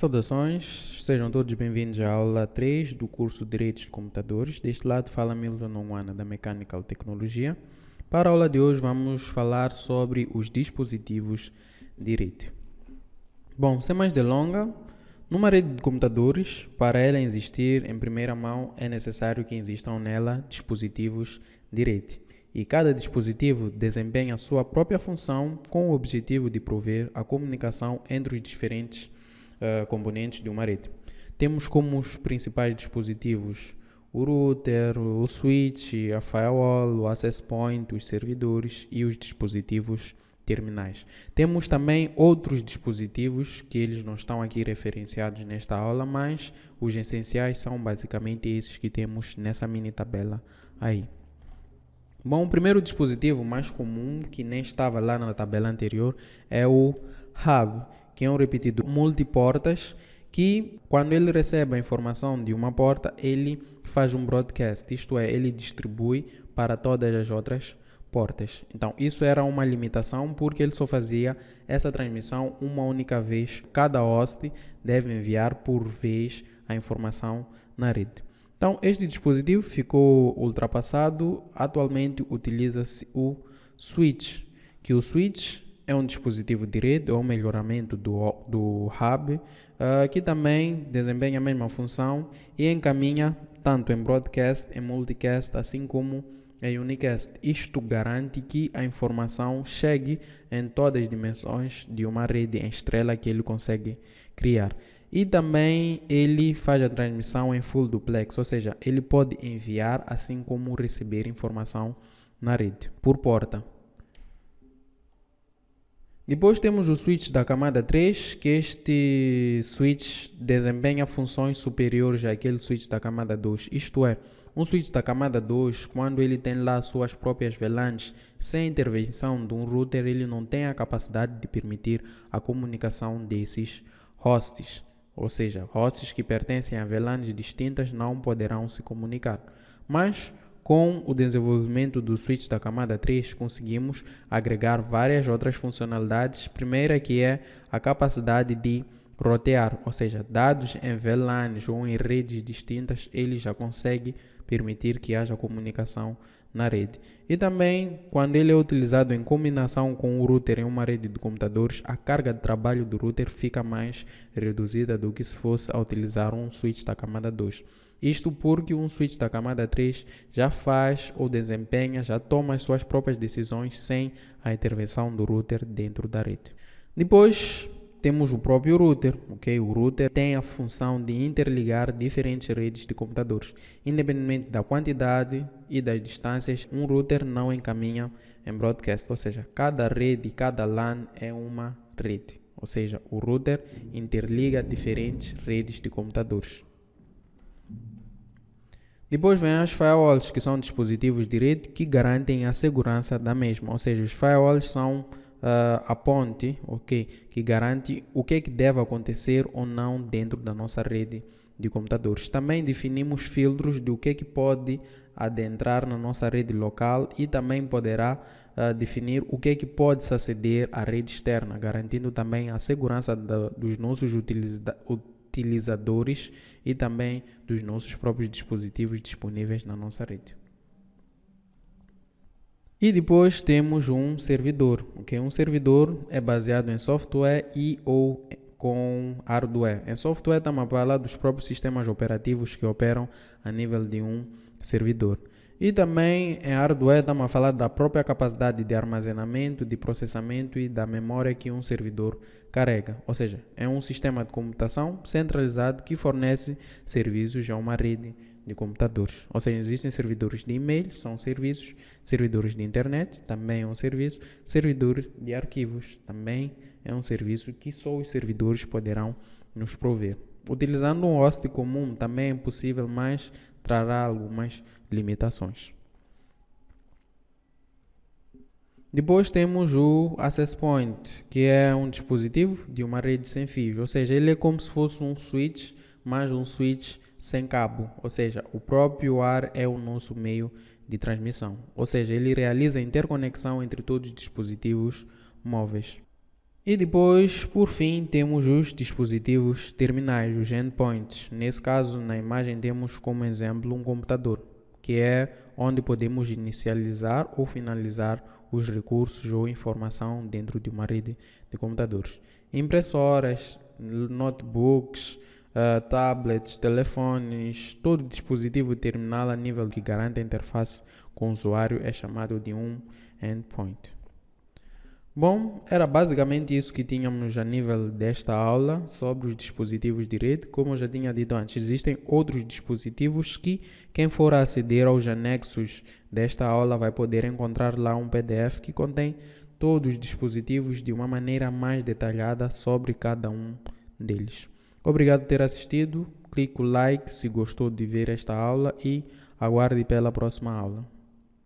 Saudações, sejam todos bem-vindos à aula 3 do curso Direitos de Computadores. Deste lado fala Milton Onguana da Mechanical Tecnologia. Para a aula de hoje vamos falar sobre os dispositivos de rede. Bom, sem mais delongas, numa rede de computadores, para ela existir em primeira mão é necessário que existam nela dispositivos de rede. E cada dispositivo desempenha a sua própria função com o objetivo de prover a comunicação entre os diferentes componentes de uma rede. Temos como os principais dispositivos o router, o switch, a firewall, o access point, os servidores e os dispositivos terminais. Temos também outros dispositivos que eles não estão aqui referenciados nesta aula, mas os essenciais são basicamente esses que temos nessa mini tabela aí. Bom, o primeiro dispositivo mais comum, que nem estava lá na tabela anterior, é o hub, que é um repetidor multiportas, que quando ele recebe a informação de uma porta, ele faz um broadcast, isto é, ele distribui para todas as outras portas. Então, isso era uma limitação porque ele só fazia essa transmissão uma única vez. Cada host deve enviar por vez a informação na rede. Então, este dispositivo ficou ultrapassado. Atualmente utiliza-se o switch, que o switch é um dispositivo de rede ou melhoramento do hub, que também desempenha a mesma função e encaminha tanto em broadcast, em multicast, assim como em unicast. Isto garante que a informação chegue em todas as dimensões de uma rede em estrela que ele consegue criar. E também ele faz a transmissão em full duplex, ou seja, ele pode enviar assim como receber informação na rede por porta. Depois temos o switch da camada 3, que este switch desempenha funções superiores àquele switch da camada 2. Isto é, um switch da camada 2, quando ele tem lá suas próprias VLANs, sem intervenção de um router, ele não tem a capacidade de permitir a comunicação desses hosts. Ou seja, hosts que pertencem a VLANs distintas não poderão se comunicar. Mas com o desenvolvimento do switch da camada 3, conseguimos agregar várias outras funcionalidades. Primeira que é a capacidade de rotear, ou seja, dados em VLANs ou em redes distintas, ele já consegue permitir que haja comunicação na rede. E também, quando ele é utilizado em combinação com o router em uma rede de computadores, a carga de trabalho do router fica mais reduzida do que se fosse a utilizar um switch da camada 2. Isto porque um switch da camada 3 já faz ou desempenha, já toma as suas próprias decisões sem a intervenção do router dentro da rede. Depois temos o próprio router, ok? O router tem a função de interligar diferentes redes de computadores. Independentemente da quantidade e das distâncias, um router não encaminha em broadcast, ou seja, cada rede, cada LAN é uma rede. Ou seja, o router interliga diferentes redes de computadores. Depois vem as firewalls, que são dispositivos de rede que garantem a segurança da mesma. Ou seja, os firewalls são a ponte, ok, que garante o que deve acontecer ou não dentro da nossa rede de computadores. Também definimos filtros de o que pode adentrar na nossa rede local e também poderá definir o que pode se aceder à rede externa, garantindo também a segurança dos nossos utilizadores e também dos nossos próprios dispositivos disponíveis na nossa rede. E depois temos um servidor, ok? Um servidor é baseado em software e ou com hardware. Em software estamos a falar dos próprios sistemas operativos que operam a nível de um servidor. E também em hardware estamos a falar da própria capacidade de armazenamento, de processamento e da memória que um servidor carrega. Ou seja, é um sistema de computação centralizado que fornece serviços a uma rede de computadores. Ou seja, existem servidores de e-mail, são serviços, servidores de internet, também é um serviço, servidores de arquivos, também é um serviço que só os servidores poderão nos prover. Utilizando um host comum também é possível, mas trará algumas limitações. Depois temos o access point, que é um dispositivo de uma rede sem fios, ou seja, ele é como se fosse um switch, mas um switch sem cabo, ou seja, o próprio ar é o nosso meio de transmissão, ou seja, ele realiza a interconexão entre todos os dispositivos móveis. E depois, por fim, temos os dispositivos terminais, os endpoints. Nesse caso, na imagem temos como exemplo um computador, que é onde podemos inicializar ou finalizar os recursos ou informação dentro de uma rede de computadores. Impressoras, notebooks, tablets, telefones, todo dispositivo terminal a nível que garante a interface com o usuário é chamado de um endpoint. Bom, era basicamente isso que tínhamos a nível desta aula sobre os dispositivos de rede. Como eu já tinha dito antes, existem outros dispositivos que quem for aceder aos anexos desta aula vai poder encontrar lá um PDF que contém todos os dispositivos de uma maneira mais detalhada sobre cada um deles. Obrigado por ter assistido, clique o like se gostou de ver esta aula e aguarde pela próxima aula.